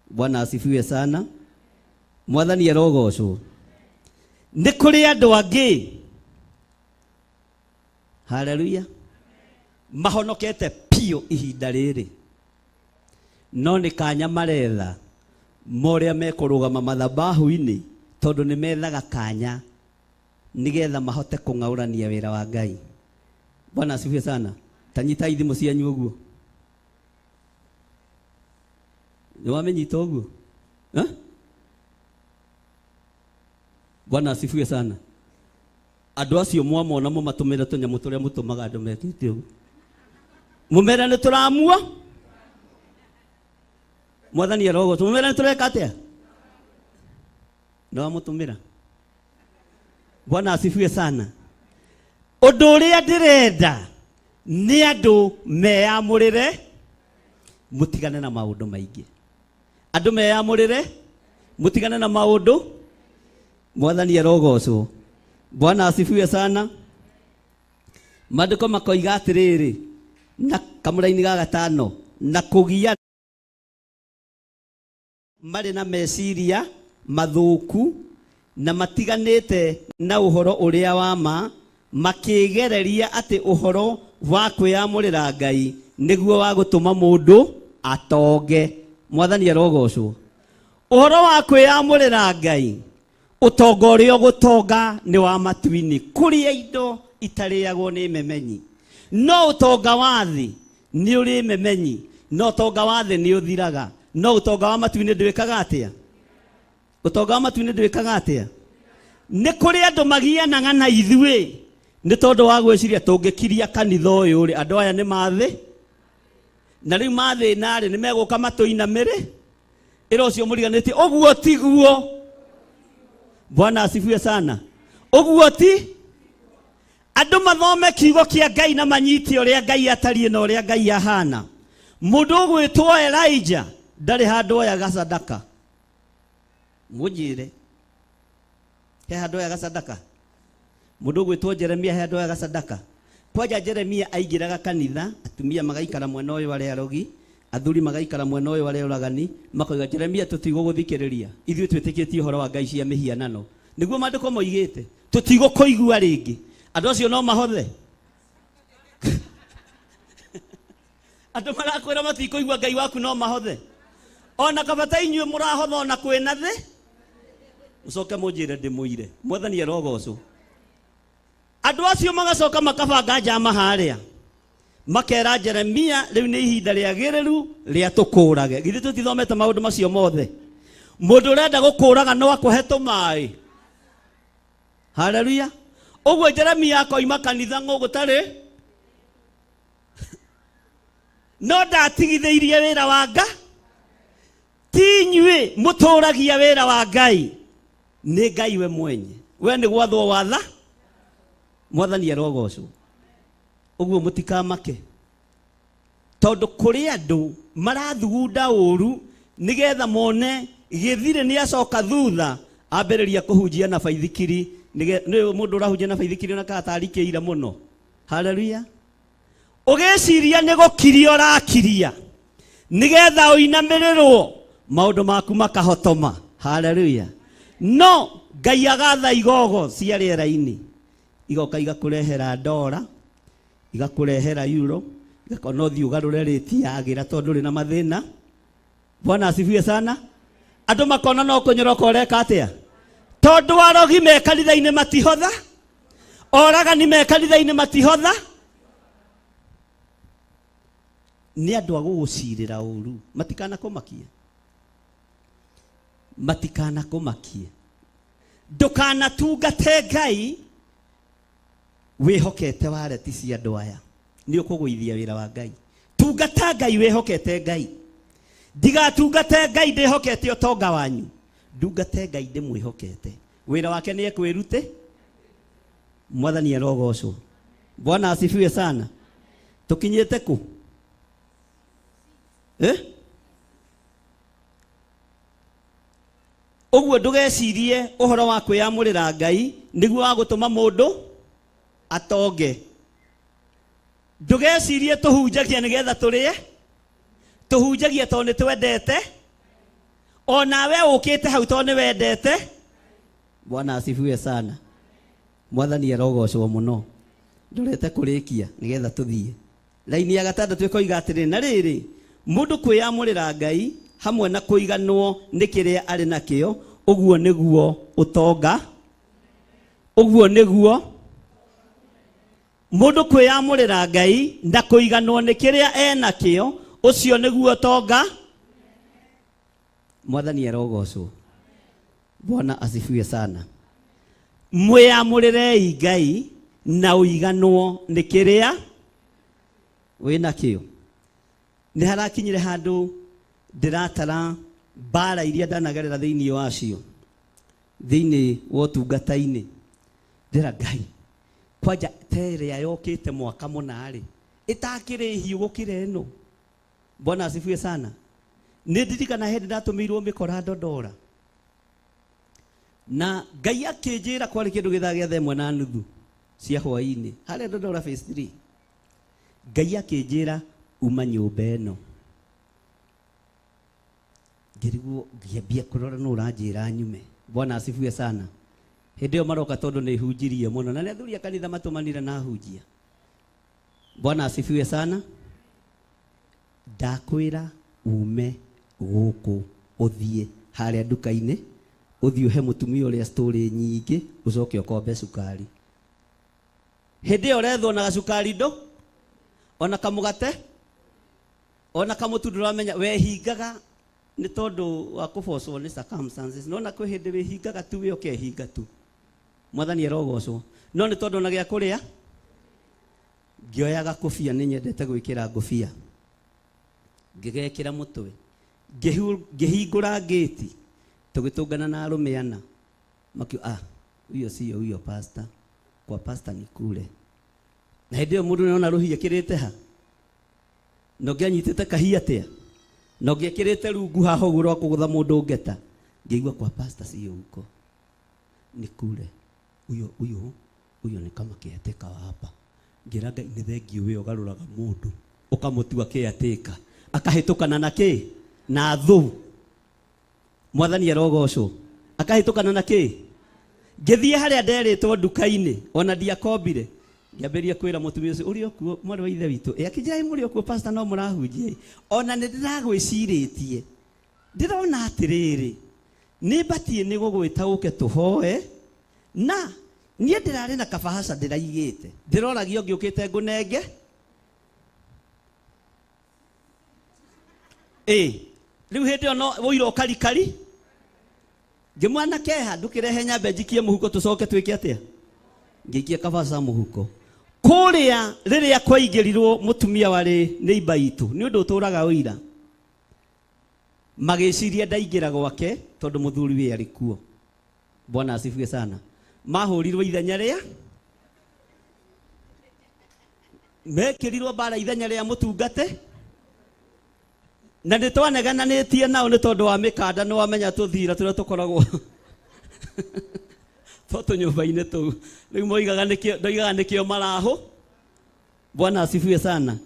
Bwana asifiwe sana. Mwathani arogocwo. Nĩ kũrĩ andũ angĩ, haleluya, mahonokete pio ihinda rĩrĩ, no nĩ kanya maretha morĩa mekũrũgama mathabahu-inĩ tondũ nĩ methaga kanya nigetha mahote kũng'aũrania wĩra wa Ngai. Bwana asifiwe sana. Tanyita ithimo cianyu ũguo. Nĩ wamenyita ũguo? Bwana asifiwe sana. Andũ acio mwamona mũmatũmĩre tũnyamũ tũrĩa mũtũmaga andũ mekĩte ũguo. Mũmera nĩ tũramua? Mwathani arogocwo. Mũmera nĩ tũreka atĩa? Nĩ wamũtũmĩra? Bwana asifiwe sana. Ũndũ ũrĩa ndĩrenda nĩ andũ meyamũrĩre, mũtigane na maũndũ maingĩ. Andũ meyamũrĩre, mũtigane na maũndũ. Mwathani arogocwo. Bwana asifiwe sana. Maandĩko makoiga atĩrĩrĩ na kamũra-inĩ ga gatano, na kũgia marĩ na meciria mathũku na matiganĩte na ũhoro ũrĩa wa ma, makĩgereria atĩ ũhoro wa kwĩyamũrĩra Ngai nĩguo wa gũtũma mũndũ atonge. Mwathani arogocwo. Ũhoro wa kwĩyamũrĩra Ngai, ũtonga ũrĩa ũgũtonga nĩ wa matu-inĩ, kũrĩa indo itarĩagwo nĩ memenyi. No ũtonga wa thĩ nĩ ũrĩ memenyi, no ũtonga wa thĩ nĩ ũthiraga, no ũtonga wa matu-inĩ ndwĩkaga atĩa? Ũtonga wa matu-inĩ ndwĩkaga atĩa? Nĩ kũrĩ andũ magianaga na ithuĩ nĩ tondũ wa gwĩciria tũngĩkiria kanitha ũyũ rĩ, andũ aya nĩ mathĩ, na rĩu mathĩna rĩ, nĩ megũka matũinamĩrĩ, ĩra ũcio mũriganĩtie. Ũguo tiguo. Bwana asifiwe sana. Ũguo ti. Andũ mathome kiugo kĩa Ngai na manyite ũrĩa Ngai atariĩ na ũrĩa Ngai ahana. Mũndũ ũgwĩtwo Elijah ndarĩ handũ oya gasadaka. Mũnjĩre. He handũ oya gasadaka. Mũndũ ũgwĩtwo Jeremia he handũ oya gasadaka. Kwanja Jeremia aingĩraga kanitha, atumia magaikara mwena ũyũ arĩa arogi, athuri magaikara mwena ũyũ arĩa ũragani, makoiga Jeremia tũtigũgũthikĩrĩria. Ithuĩ twĩtĩkĩtie ũhoro wa ngai cia mĩhianano. Nĩguo maandĩko moigĩte tũtigũkũigua rĩngĩ. Andũ acio no mahothe. Andũ marakwĩra matikũigua Ngai waku no mahothe. Ona kabata inyuĩ mũrahotha ona kwĩna thĩ. Mũcoke mũnjĩre ndĩmũire. Mwathani arogocwo. Andũ acio magacoka makabanga njama harĩa. Makera Jeremia rĩu nĩ ihinda rĩagĩrĩru rĩa tũkũrage. Githĩ tũtithomete maũndũ macio mothe? Mũndũ ũrenda gũkũraga no akũhe tũmaĩ. Haleluya. Ũguo Jeremia akoima kanitha gũtarĩ. No ndatigithĩirie wĩra wa Ngai. Ti inyuĩ mũtũragia wĩra wa Ngai. Nĩ Ngai we mwenye. We nĩ gwathwo watha. Mwathani arogocwo. Ũguo mũtikamake. Tondũ kũrĩ andũ marathugunda ũru nĩgetha mone gĩthirĩ nĩ acoka thutha ambĩrĩria kũhunjia na baithikiri. Nĩ mũndũ ũrahunjia na baithikiri na katarikĩire mũno. Haleluya. Ũgĩciria nĩ gũkiria ũrakiria nĩgetha ũinamĩrĩrwo maũndũ maku makahotoma. Haleluya. No Ngai agatha igogo cia rĩera-inĩ, igoka igakũrehera ndora, igakũrehera euro, igakona ũthiĩ ũgarũre rĩti yagĩra tondũ ũrĩ na mathĩna. Bwana asifiwe sana. Andũ makona no kũnyoroka ũreka atĩa? Tondũ arogi me kanitha-inĩ matihotha, oragani me kanitha-inĩ matihotha. Nĩ andũ a gũgũcirĩra ũru. Matikanakumakie. Matikanakumakie. Ndũkanatungate Ngai wĩhokete wareti cia andũ aya. Nĩ ũkũgũithia wĩra wa Ngai. tungata Ngai wehokete Ngai. Ndigatungate Ngai ndihokete utonga wanyu. Ndungate Ngai ndimwihokete. Wira wake ni ekwirute. Mwathani arogocwo. Bwana asifiwe sana. Tukinyete ku? Uguo ndugecirie uhoro wa kwiyamurira Ngai niguo wa gutuma mundu atonge. Ndugecirie tuhunjagia nigetha turie. Tuhunjagia to ni twendete. Ona we ukite hau to ni wendete. Bwana asifiwe sana. Mwathani arogocwo muno. Ndurete kurikia nigetha tuthie. Laini ya gatandatu ikoiga atiri na riri mundu kwiyamurira Ngai hamwe na kuiganwo ni kiria ari nakio uguo niguo utonga. Uguo niguo mundu kwiyamurira Ngai na kuiganwo ni kiria enakio ucio niguo utonga. Mwathani arogocwo. Bwana asifiwe sana. Mwiyamurire Ngai na uiganwo ni kiria wina kio. Ni harakinyire handu ndiratara bara iria ndanagerera thiini wacio thiini wa utungata-ini ndira Ngai kwanja tere ayokite mwaka munari itakire hiu gukira eno. Bwana asifiwe sana. Ni ndirikana hindi ndatumirwo mikora Ndondora na Ngai akinjira kwari kindu githaa gia 1:30 cia hwaini haria Ndondora phase 3. Ngai akinjira uma nyumba eno. Ngiriguo ngiambia kurora no uranjira nyume. Bwana asifiwe sana. Hindi yo maroka tondu ni hunjirie muno na ni athuri a kanitha matumanire na hunjia. Bwana asifiwe sana. Ndakwira ume guku uthie haria nduka-ini uthie he mutumia uria story nyingi ucoke ukombe sukari. Hindi yo retho na sukari ndo ona kamugate ona kamutu nduramenya wehingaga ni tondu wa kubocwo ni circumstances no na kwi hindi wihingaga tu we ukehinga tu. Mwathani arogocwo. No ni tondu na gia kuria ngioyaga kofia ni nyendete gwikira ngofia ngigekira mutwe ngihingura gate tugitungana na arume ana makio huyo sio huyo pastor kwa pastor ni kule na hindi yo mundu nona ruhia kirite ha no ngianyitite kahia atia no ngiekirite rungu haho gurwa kugutha mundu ngeta ngigwa kwa pastor sio huko ni kule huyo ni kama kiateka hapa ngiraga ni thengio we ugaruraga mundu ukamutua kiateka akahitukana na ki na thu. Mwathani arogocwo. Akahitukana na ki ngithie haria nderitwo nduka-ini ona ndiakombire ngiambiria kwira mutumia ucio uri okuo mwari wa ithe witu akinjira muri okuo pastor no murahunjia ona ni ndiragwiciritie ndirona atiriri ni batie ni gugwita uke tuhoe na nie ndirari na kabahasha ndiraigite ndiroragio ngiukite ngunenge riu hindi ono woiro karikari ngimwana keha ndukirehe nyambe njikie muhuko tucoke twike atia ngiikia kabahasha muhuko kuria riria kwaingirirwo mutumia wari neighbor itu ni undu uturaga uira magiciria ndaingira gwake tondu muthuri we ari kuo. Bwana asifiwe sana. Mahurirwo ithenya ria mekirirwo bara ithenya ria mutungate na nitwanegananitie nao ni tondu wa mikanda no wamenya tuthira turia tukoragwo toto nyumba-ini tu riu moigaga nikio maraho. Bwana asifiwe sana.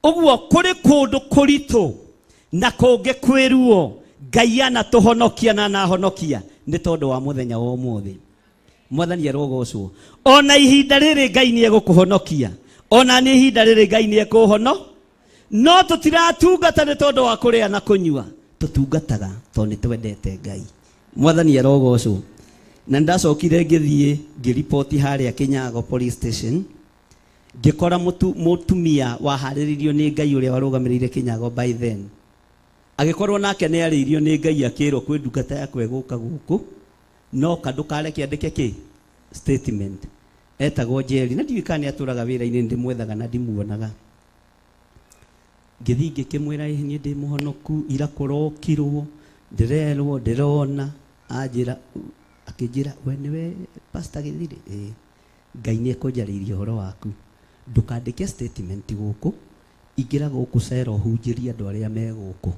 Uguo kuri kundu kuritu na kungi kwiruo Ngai ana tuhonokia na nahonokia ni tondu wa muthenya wa umuthi. Mwathani arogocwo. Ona ihinda riri Ngai ni egukuhonokia ona ni ihinda riri Ngai ni ekuhono no tutiratungata ni tondu wa kuria na kunyua tutungataga tondu ni twendete Ngai. Mwathani arogocwo. Na ndacokire ngithie ngiripoti haria Kinyago police station ngikora mutumia wahariririo ni Ngai uria warugamirire Kinyago by then agikorwo nake ni aririo ni Ngai akirwo kwi ndungata yakwe guka guku no kandu kare kiandike ki statement etagwo Jerry na ndiwikani aturaga wira-ini ndimwethaga na ndimuonaga ngithi ngikimwira ni ndi muhonoku ira kurokirwo ndirerwo ndirona anjira akijira we niwe pastor Githiri Ngai ni ekunjariria horo waku ndukandike statement guku igira guku cero hunjiria andu aria me guku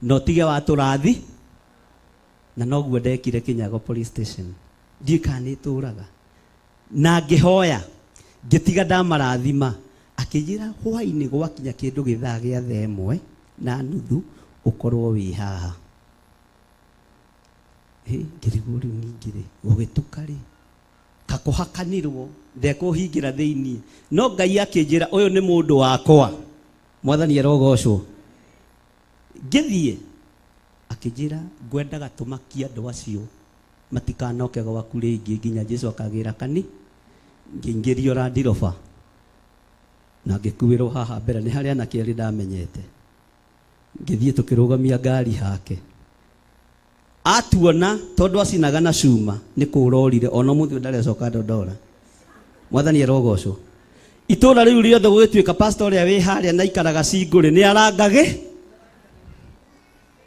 no tige waturathi na noguo ndekire Kinyago police station ndikanituraga na ngihoya ngitiga ndamarathima akijira hwaini gwakinya kindu githaa gia 1:30 ukorwo wi haha ngiriguru ningire gugitukari kakuhakanirwo ndekuhingira thiini no Ngai akijira uyu ni mundu wakwa mwathani arogocwo ngithie akijira ngwendaga tumakia andu acio matikanoke gwaku ringi nginya Jesu akagira kani ngingirio randiroba na ngikuwirwo haha mbere ni haria na kieri ndamenyete ngithie tukirugamia ngari hake atuona tondu acinaga na cuma ni kurorire ona muthi ndarecoka ndondora mwathani arogocwo itura riu riothe gugituika pastor uria wi haria na ikaraga cinguri ni arangage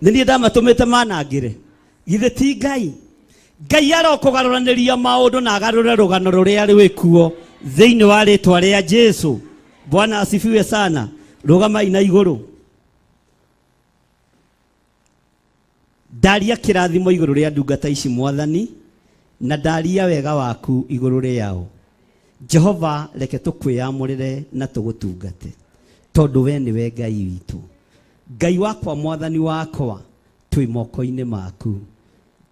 ni ndamatumite manangire githe ti Ngai arokugaruraniria maundu na agarure rugano ruria rwi kuo thiini wa ritwa ria Jesu. Bwana asifiwe sana. Rugama ina iguru. Daria kirathimo iguru ria ndungata ici mwathani na daria wega waku iguru riao. Jehova reke tukwiyamurire na tugutungate tondu we niwe Ngai witu. Ngai wakwa mwathani wakwa twi moko-ini maku.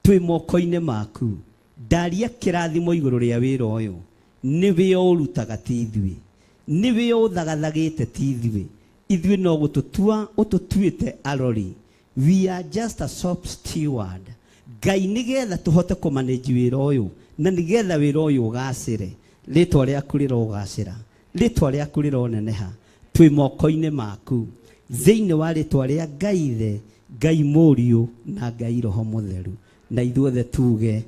Twi moko-ini maku. Daria kirathimo iguru ria wira uyu. Niwe urutaga ti ithui. Niwe uthagathagite ti ithui. Ithui no gututua ututuite arori. We are just a soft steward. Ngai nigetha tuhote kumanage wira uyu na nigetha wira uyu ugacire. Ritwa riaku rirogacira. Ritwa riaku rironeneha. Twi moko-ini maku. Thiini wa ritwa ria Ngai Ithe, Ngai Muriu na Ngai Roho Mutheru. Na ithuothe tuge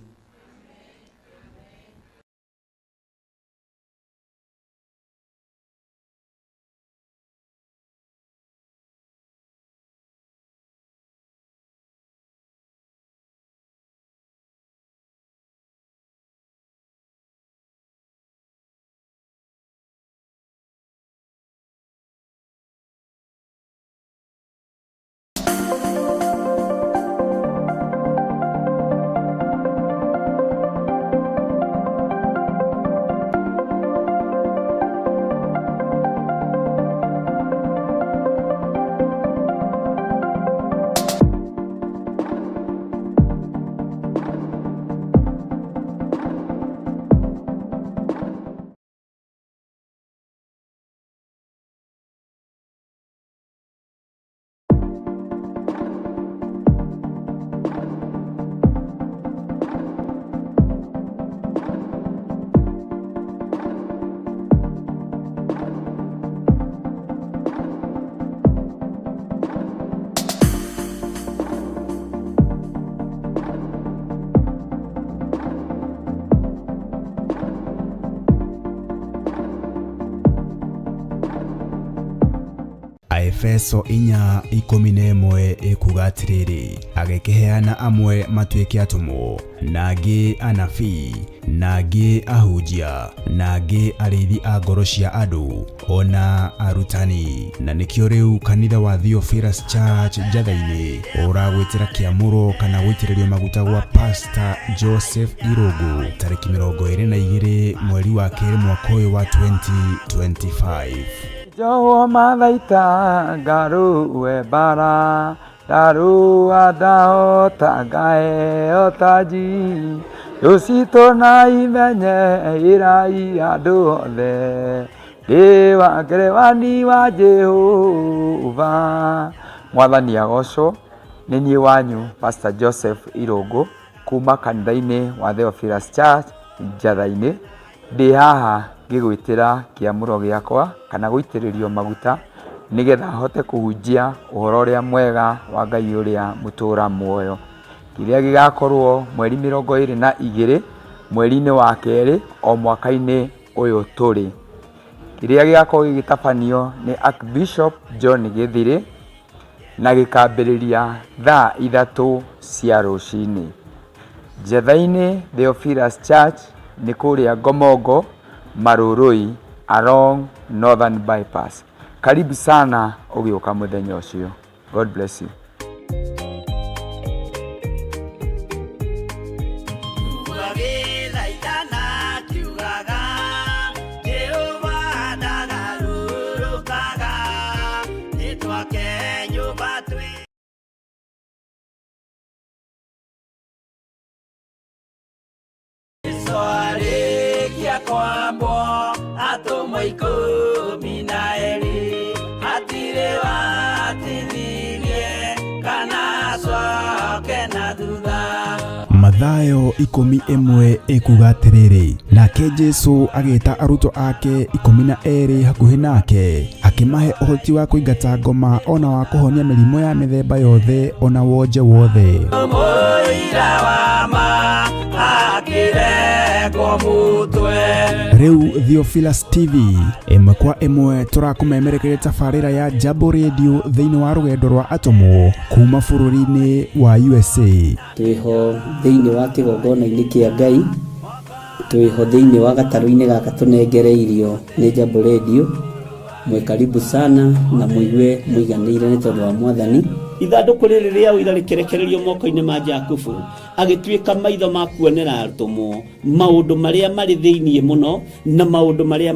Efeso 4:11 ikuga atiriri agekeheana amwe matuike atumo nagi anabii nagi ahunjia nagi arithi a ngoro cia andu ona arutani na nikio riu kanitha wa Theophilus Church Njatha-ini uragwitira kiamuro kana gwitiririo maguta gwa Pastor Joseph Irogo tariki 22 mweri wa keri mwaka uyu wa 2025. Jowo mathaita ngaru webara daru adao tagae otaji yosito na imenye irai andu othe dewa grewani wa Jehova. Mwathani agocwo ni nie wanyu Pastor Joseph Irogo kuma kanitha-ini wa Theophilus Church Njatha-ini. Ndi haha ngigwitira kiamuro giakwa kana guitiririo maguta nigetha hote kuhunjia uhoro uria mwega wa Ngai uria mutura muoyo. Kiria gigakorwo mweri 22 mweri-ini wa keri o mwaka-ini uyu turi. kĩrĩa gĩakorwo gĩgĩtabanio nĩ Archbishop John Gĩthiri na gĩkambĩrĩria thaa 3 cia rũcinĩ. Njatha-inĩ Theophilus Church nĩ kũrĩa Ngomongo Marũrũi along Northern Bypass. Karibu sana ũgĩũka mũthenya ũcio. God bless you. Mathayo 11 ikuga atĩrĩrĩ, nake Jesu agĩta arutwo ake 12 hakuhĩ nake, akĩmahe ũhoti wa kũingata ngoma ona wa kũhonia mĩrimũ ya mĩthemba yothe ona wonje wothe. Rĩu Theophilus TV ĩmwe kwa ĩmwe tũrakũmemerekeria tabarĩra ya Jambo Radio thĩinĩ wa rũgendo rwa atũmwo kuma bũrũri-inĩ wa USA. Twĩho thĩinĩ wa kĩgongona-inĩ kĩa Ngai, twĩho thĩinĩ wa gatarũ-inĩ gaka tũnengereirio nĩ Jambo Radio. Mwe karibu sana na mũigue mũiganĩire nĩ tondũ wa Mwathani. Ithandũkũ rĩrĩ rĩa ũira rĩkĩrekererio moko-inĩ ma Jakubu, agĩtuĩka maitho ma kuonera atũmwo maũndũ marĩa marĩ thĩinĩ mũno na maũndũ marĩa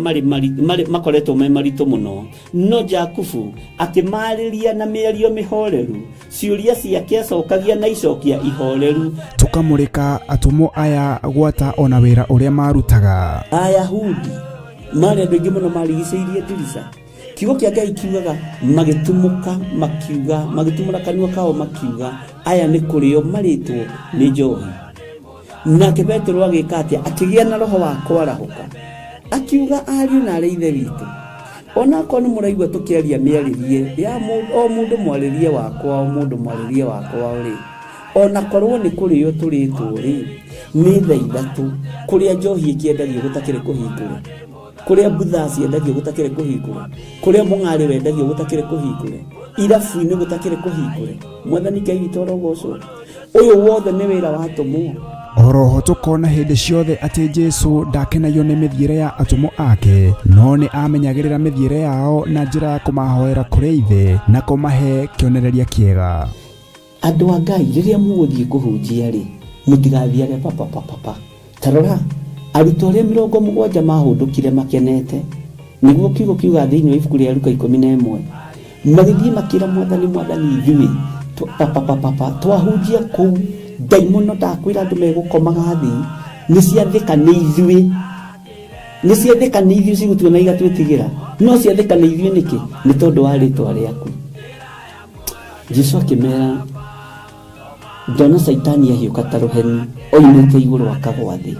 makoretwo me maritũ mũno. No Jakubu akĩmarĩria na mĩario mĩhoreru, ciũria ciake acokagia na icokia ihoreru. Tũkamũrĩka atũmwo aya gwata ona wĩra ũrĩa marutaga. Ayahudi marĩ andũ aingĩ mũno marigicĩirie ndirica. Kiugo kĩa Ngai kiugaga magĩtumũka makiuga, magĩtumũra kanua kao makiuga aya nĩ kũrĩo marĩtwo nĩ njohi. Nake Petero agĩka atĩa? Akĩgĩa na roho wa kwarahũka, akiuga ariũ na arĩ ithe witũ, ona korwo nĩ mũraigua tũkĩaria mĩarĩrie ya o mũndũ mwarĩrie wakwa, o mũndũ mwarĩrie wakwa rĩ, ona korwo nĩ kũrĩo tũrĩtwo rĩ, nĩ thaa 3 kũrĩa njohi ĩkĩendagio gũtakĩrĩ kũhingũre, kũrĩa butha ciendagio gũtakĩrĩ kũhingũre, kũrĩa mũng'arĩ wendagio gũtakĩrĩ kũhingũre, irabu-inĩ gũtakĩrĩ kũhingũre. Mwathani Ngai witũ arogocwo. Ũyũ wothe nĩ wĩra wa atũmwo. Oroho tũkona hĩndĩ ciothe atĩ Jesu ndakenagio nĩ mĩthiĩre ya atũmwo ake, no nĩ amenyagĩrĩra mĩthiĩre yao na njĩra ya kũmahoera kũrĩ ithe na kũmahe kĩonereria kĩega. Andũ a Ngai, rĩrĩa mũgũthiĩ kũhunjia rĩ, mũtigathiage papa. Tarora arutwo arĩa 70 mahũndũkire makenete, nĩguo kiugo kiuga thĩinĩ wa ibuku rĩa Luka 11, magĩthiĩ makĩra Mwathani ithuĩ twahunjia kũu, ndaimono ndakwĩra andũ megũkomaga thĩ, nĩciathĩka nĩ ithuĩ cigũtuona igatwĩtigĩra, no ciathĩka nĩ ithuĩ nĩkĩ? Nĩ tondũ wa rĩtwa rĩaku. Jesu akĩmera, ndona Saitani ahiũka ta rũheni oimĩte igũrũ akagwa thĩ.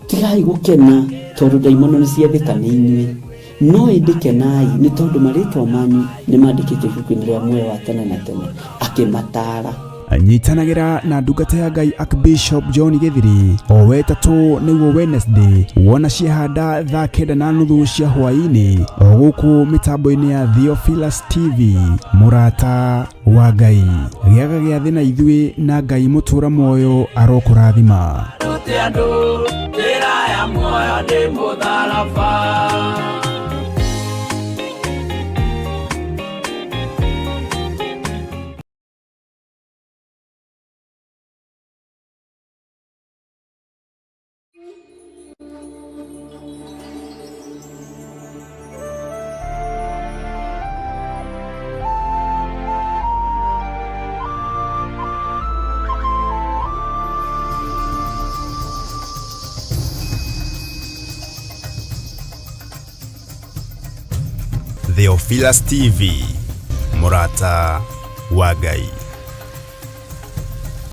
Tigai gũkena tondũ ndaimono nĩ ciathĩka nĩ inyuĩ, no ĩndĩ kenai nĩ tondũ marĩtwa manyu nĩ mandĩkĩtwo ibuku-inĩ rĩa muoyo wa tene na tene. Akĩmataara. Nyitanagĩra na ndungata ya Ngai Archbishop John Gĩthiri o wetatũ nĩguo Wednesday wona ciehanda thaa 9:30 cia hwaĩ-inĩ o gũkũ mĩtambo-inĩ ya Theophilus TV. Mũrata wa Ngai, gĩaga gĩa thĩ na ithuĩ na Ngai mũtũra muoyo arokũrathima. Theophilus TV, Mũrata wa Ngai.